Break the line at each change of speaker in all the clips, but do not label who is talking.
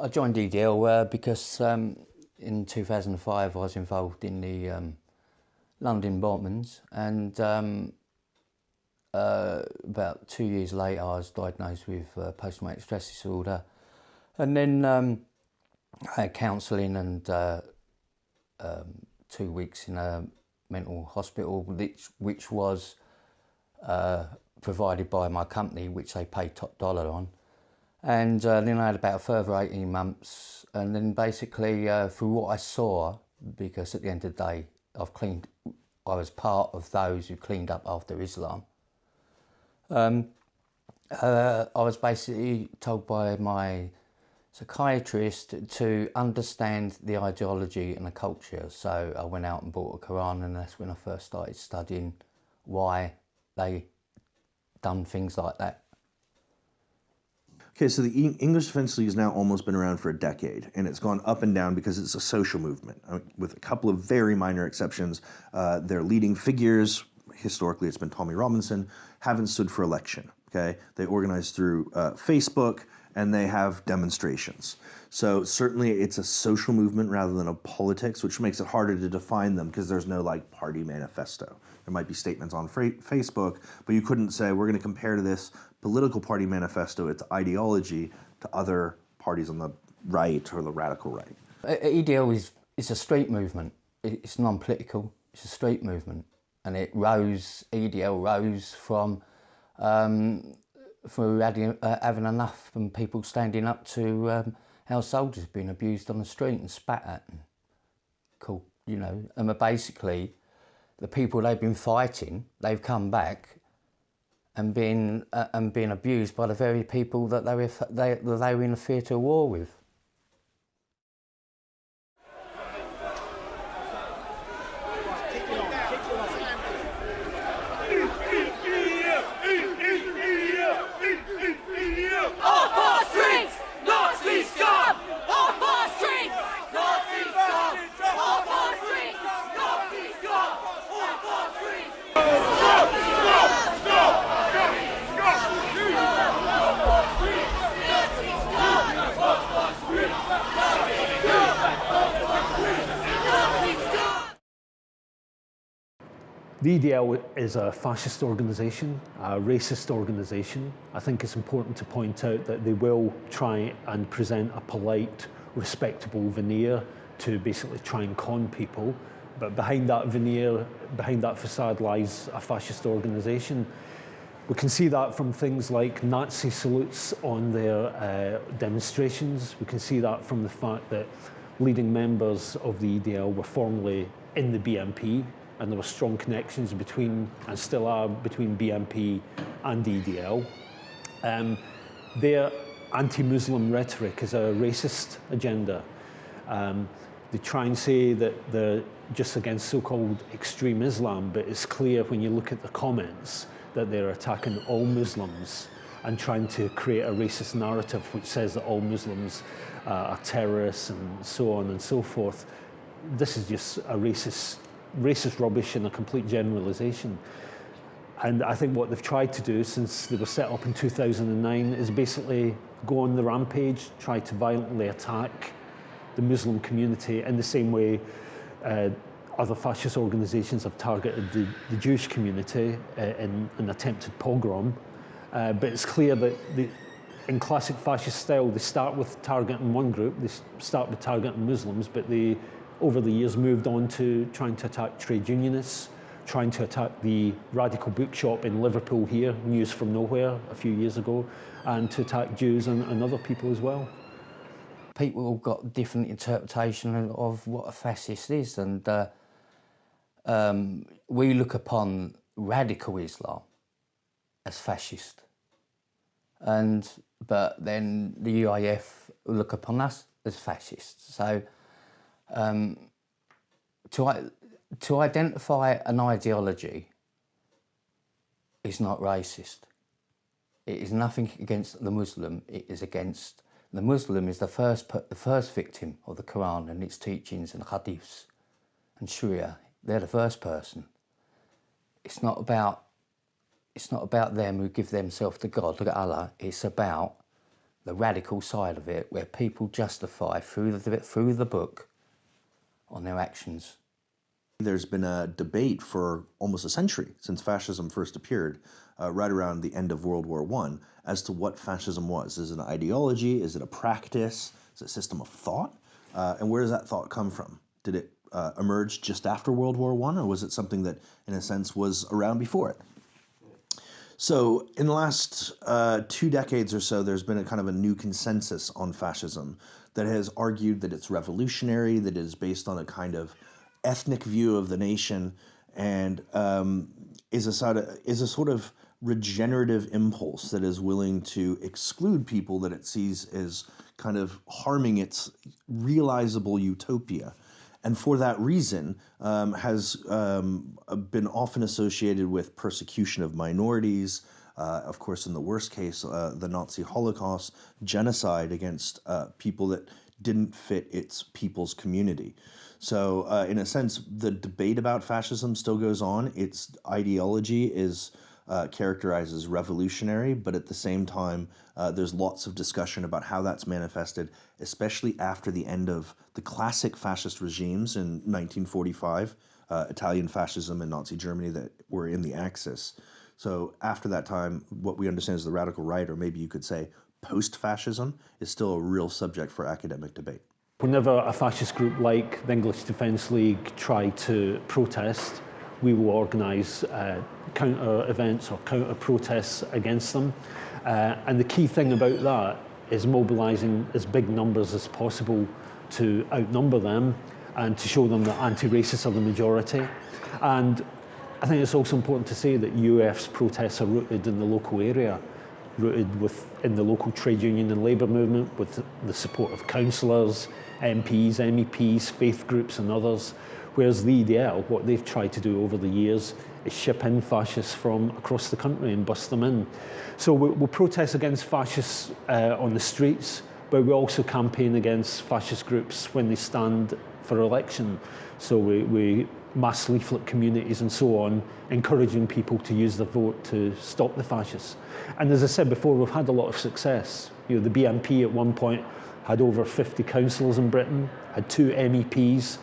I joined EDL because in 2005 I was involved in the London bombings, and about 2 years later I was diagnosed with post-traumatic stress disorder, and then I had counselling and 2 weeks in a mental hospital, which was provided by my company, which they paid top dollar on. And then I had about a further 18 months, and then basically through what I saw, because at the end of the day I was part of those who cleaned up after Islam. I was basically told by my psychiatrist to understand the ideology and the culture. So I went out and bought a Quran, and that's when I first started studying why they done things like that.
Okay, so the English Defence League has now almost been around for a decade, and it's gone up and down because it's a social movement, with a couple of very minor exceptions. Their leading figures, historically it's been Tommy Robinson, haven't stood for election, okay? They organize through Facebook, and they have demonstrations. So certainly it's a social movement rather than a politics, which makes it harder to define them because there's no like party manifesto. There might be statements on Facebook, but you couldn't say we're going to compare to this political party manifesto, its ideology, to other parties on the right or the radical right.
EDL is a street movement. It's non-political. It's a street movement, and EDL rose from through having enough from people standing up to our soldiers being abused on the street and spat at. And cool, you know, and basically the people they've been fighting, they've come back and been abused by the very people that they were in a theatre of war with.
The EDL is a fascist organisation, a racist organisation. I think it's important to point out that they will try and present a polite, respectable veneer to basically try and con people. But behind that veneer, behind that facade, lies a fascist organisation. We can see that from things like Nazi salutes on their demonstrations. We can see that from the fact that leading members of the EDL were formerly in the BNP, and there were strong connections between, and still are, between BNP and EDL. Their anti-Muslim rhetoric is a racist agenda. They try and say that they're just against so-called extreme Islam, but it's clear when you look at the comments that they're attacking all Muslims and trying to create a racist narrative which says that all Muslims are terrorists and so on and so forth. This is just a racist rubbish and a complete generalisation. And I think what they've tried to do since they were set up in 2009 is basically go on the rampage, try to violently attack the Muslim community in the same way other fascist organisations have targeted the Jewish community in an attempted pogrom. But it's clear that in classic fascist style, they start with targeting one group, they start with targeting Muslims, but they over the years moved on to trying to attack trade unionists, trying to attack the radical bookshop in Liverpool here, News from Nowhere, a few years ago, and to attack Jews and other people as well.
People have got different interpretation of what a fascist is, and we look upon radical Islam as fascist, but then the UAF look upon us as fascists. So to identify an ideology is not racist. It is nothing against the Muslim. It is against the Muslim is the first victim of the Quran and its teachings and hadiths and Sharia. They're the first person. It's not about them who give themselves to God, look at Allah. It's about the radical side of it, where people justify through the book on their actions.
There's been a debate for almost a century since fascism first appeared, right around the end of World War I, as to what fascism was. Is it an ideology? Is it a practice? Is it a system of thought? And where does that thought come from? Did it emerge just after World War I, or was it something that, in a sense, was around before it? So in the last 2 decades or so, there's been a kind of a new consensus on fascism that has argued that it's revolutionary, that it is based on a kind of ethnic view of the nation, and is a sort of regenerative impulse that is willing to exclude people that it sees as kind of harming its realizable utopia. And for that reason, has been often associated with persecution of minorities, of course, in the worst case, the Nazi Holocaust, genocide against people that didn't fit its people's community. So in a sense, the debate about fascism still goes on. Its ideology is characterized as revolutionary, but at the same time, there's lots of discussion about how that's manifested, especially after the end of the classic fascist regimes in 1945, Italian fascism and Nazi Germany that were in the Axis. So after that time, what we understand as the radical right, or maybe you could say post-fascism, is still a real subject for academic debate.
Whenever a fascist group like the English Defence League try to protest, we will organise counter events or counter protests against them. And the key thing about that is mobilising as big numbers as possible to outnumber them and to show them that anti-racists are the majority. And I think it's also important to say that UAF's protests are rooted in the local area, rooted in the local trade union and labour movement, with the support of councillors, MPs, MEPs, faith groups and others. Whereas the EDL, what they've tried to do over the years is ship in fascists from across the country and bust them in. So we'll protest against fascists on the streets, but we also campaign against fascist groups when they stand for election. So we mass leaflet communities and so on, encouraging people to use their vote to stop the fascists. And as I said before, we've had a lot of success. You know, the BNP at one point had over 50 councillors in Britain, had 2 MEPs.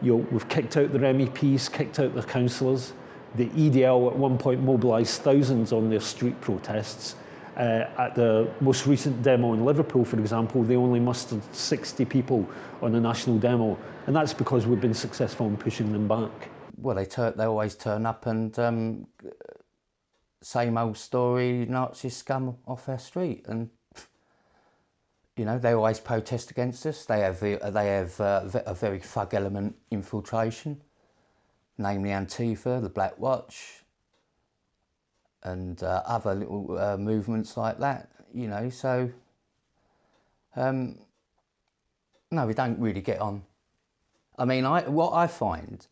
We've kicked out their MEPs, kicked out their councillors. The EDL at one point mobilised thousands on their street protests. At the most recent demo in Liverpool, for example, they only mustered 60 people on a national demo, and that's because we've been successful in pushing them back.
Well, they always turn up and same old story, Nazi scum off our street, and you know they always protest against us. They have a very thug element infiltration, namely Antifa, the Black Watch, and other little movements like that, you know, so no, we don't really get on. I mean, what I find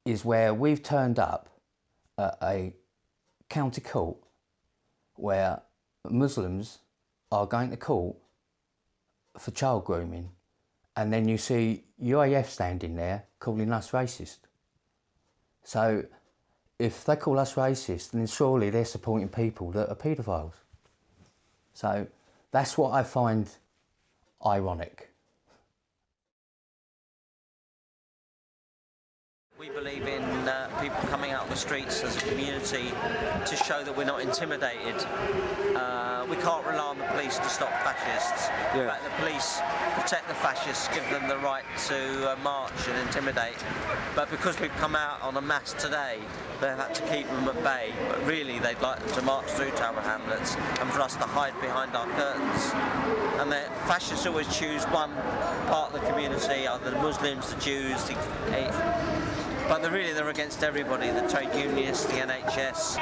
is where we've turned up at a county court where Muslims are going to court for child grooming, and then you see UAF standing there calling us racist. So if they call us racist, then surely they're supporting people that are paedophiles. So that's what I find ironic.
We believe in people coming out on the streets as a community to show that we're not intimidated. We can't rely on the police to stop fascists. In fact, the police protect the fascists, give them the right to march and intimidate. But because we've come out en masse today, they've had to keep them at bay. But really, they'd like them to march through Tower Hamlets and for us to hide behind our curtains. And the fascists always choose one part of the community, either the Muslims, the Jews, but they're against everybody, the trade unionists, the NHS.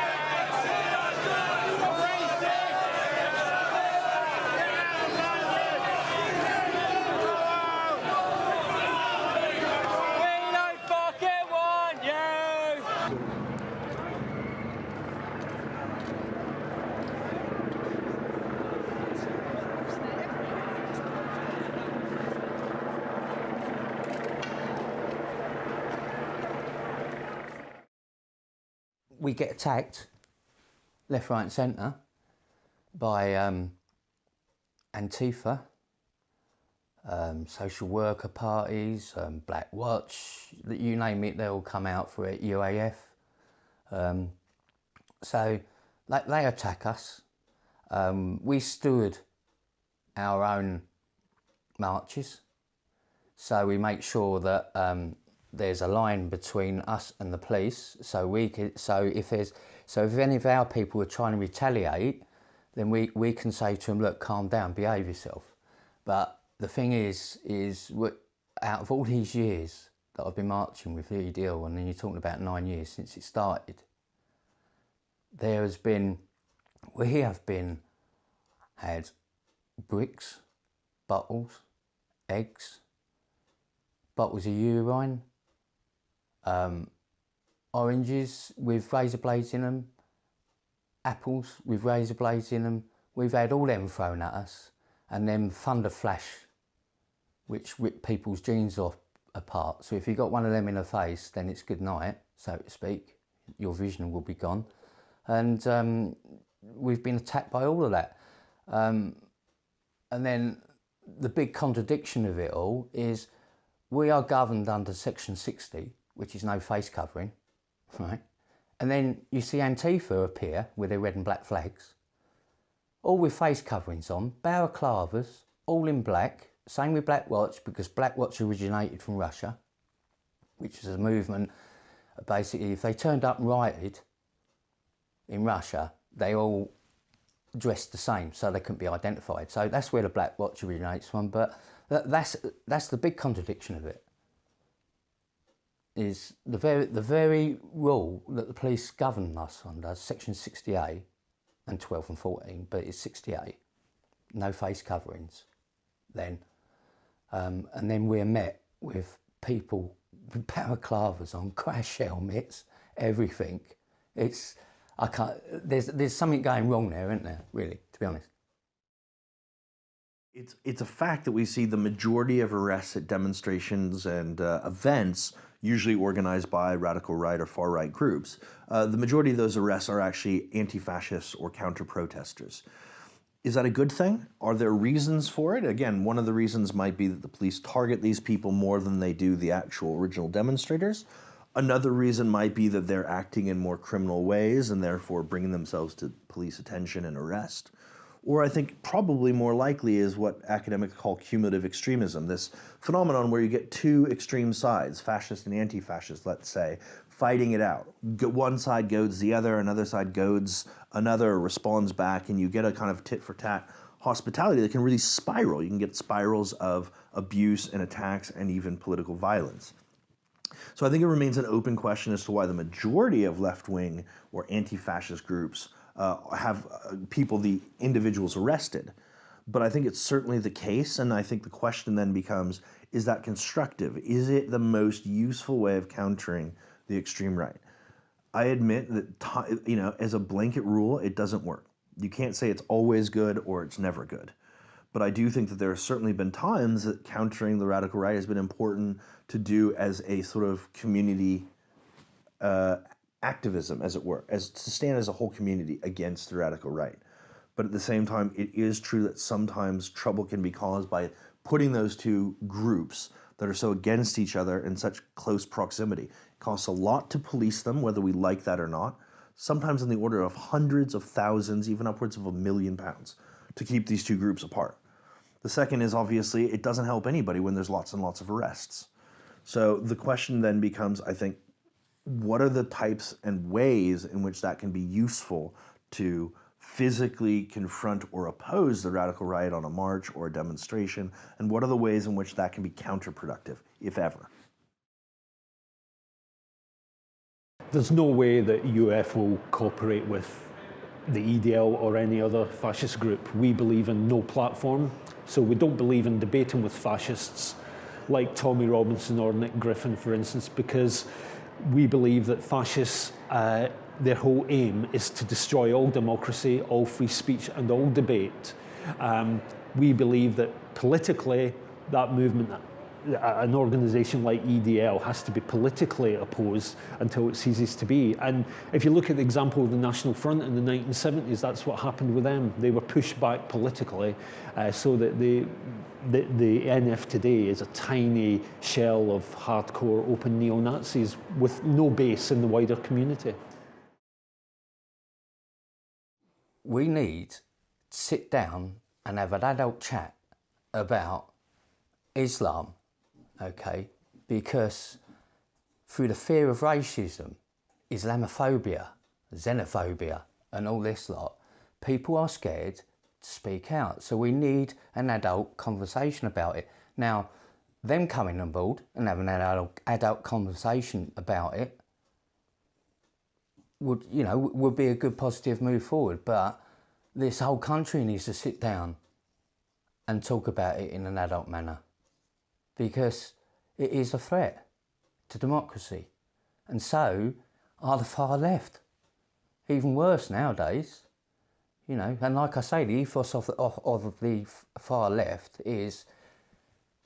We get attacked, left, right and centre. by Antifa, social worker parties, Black Watch, you name it, they all come out for it, UAF. So they attack us. We stood our own marches, so we make sure that there's a line between us and the police. So if any of our people are trying to retaliate, then we can say to them, look, calm down, behave yourself. But the thing is out of all these years that I've been marching with the EDL, and then you're talking about 9 years since it started, we have had bricks, bottles, eggs, bottles of urine, oranges with razor blades in them, apples with razor blades in them. We've had all them thrown at us, and then thunder flash, which rip people's jeans apart. So if you got one of them in the face, then it's good night, so to speak. Your vision will be gone. And we've been attacked by all of that. And then the big contradiction of it all is we are governed under Section 60, which is no face covering, right? And then you see Antifa appear with their red and black flags, all with face coverings on, balaclavas, all in black. Same with Black Watch, because Black Watch originated from Russia, which is a movement. Basically, if they turned up and rioted in Russia, they all dressed the same, so they couldn't be identified. So that's where the Black Watch originates from. But that's the big contradiction of it. Is the very rule that the police govern us under, Section 60A and 12 and 14, but it's 60A, no face coverings. Then, and then we're met with people with balaclavas on, crash helmets, everything. There's something going wrong there, isn't there, really, to be honest?
It's a fact that we see the majority of arrests at demonstrations and events, usually organized by radical right or far right groups. The majority of those arrests are actually anti-fascists or counter-protesters. Is that a good thing? Are there reasons for it? Again, one of the reasons might be that the police target these people more than they do the actual original demonstrators. Another reason might be that they're acting in more criminal ways and therefore bringing themselves to police attention and arrest. Or I think probably more likely is what academics call cumulative extremism, this phenomenon where you get two extreme sides, fascist and anti-fascist, let's say, fighting it out. One side goads the other, another side goads another, responds back, and you get a kind of tit-for-tat hospitality that can really spiral. You can get spirals of abuse and attacks and even political violence. So I think it remains an open question as to why the majority of left-wing or anti-fascist groups have the individuals arrested. But I think it's certainly the case, and I think the question then becomes, is that constructive? Is it the most useful way of countering the extreme right? I admit that, as a blanket rule, it doesn't work. You can't say it's always good or it's never good. But I do think that there have certainly been times that countering the radical right has been important to do as a sort of community activism, as it were, as to stand as a whole community against the radical right. But at the same time, it is true that sometimes trouble can be caused by putting those two groups that are so against each other in such close proximity. It costs a lot to police them, whether we like that or not, sometimes in the order of hundreds of thousands, even upwards of £1 million, to keep these two groups apart. The second is, obviously, it doesn't help anybody when there's lots and lots of arrests. So the question then becomes, I think, what are the types and ways in which that can be useful to physically confront or oppose the radical right on a march or a demonstration, and what are the ways in which that can be counterproductive, if ever?
There's no way that UAF will cooperate with the EDL or any other fascist group. We believe in no platform, so we don't believe in debating with fascists like Tommy Robinson or Nick Griffin, for instance, because we believe that fascists, their whole aim is to destroy all democracy, all free speech, and all debate. We believe that politically, that movement an organisation like EDL has to be politically opposed until it ceases to be. And if you look at the example of the National Front in the 1970s, that's what happened with them. They were pushed back politically, so that the NF today is a tiny shell of hardcore open neo-Nazis with no base in the wider community.
We need to sit down and have an adult chat about Islam, okay? Because through the fear of racism, Islamophobia, xenophobia, and all this lot, people are scared to speak out. So we need an adult conversation about it. Now, them coming on board and having an adult conversation about it would be a good positive move forward. But this whole country needs to sit down and talk about it in an adult manner, because it is a threat to democracy. And so are the far left. Even worse nowadays, and like I say, the ethos of the far left is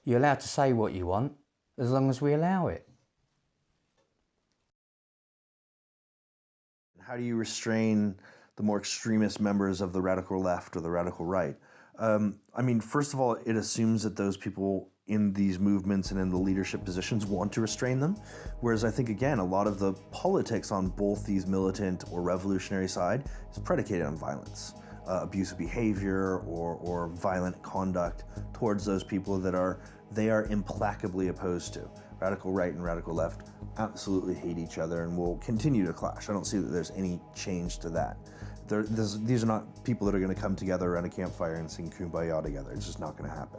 you're allowed to say what you want as long as we allow it.
How do you restrain the more extremist members of the radical left or the radical right? I mean, first of all, it assumes that those people in these movements and in the leadership positions want to restrain them. Whereas I think, again, a lot of the politics on both these militant or revolutionary side is predicated on violence, abusive behavior or violent conduct towards those people that they are implacably opposed to. Radical right and radical left absolutely hate each other and will continue to clash. I don't see that there's any change to that. These are not people that are going to come together around a campfire and sing Kumbaya together. It's just not going to happen.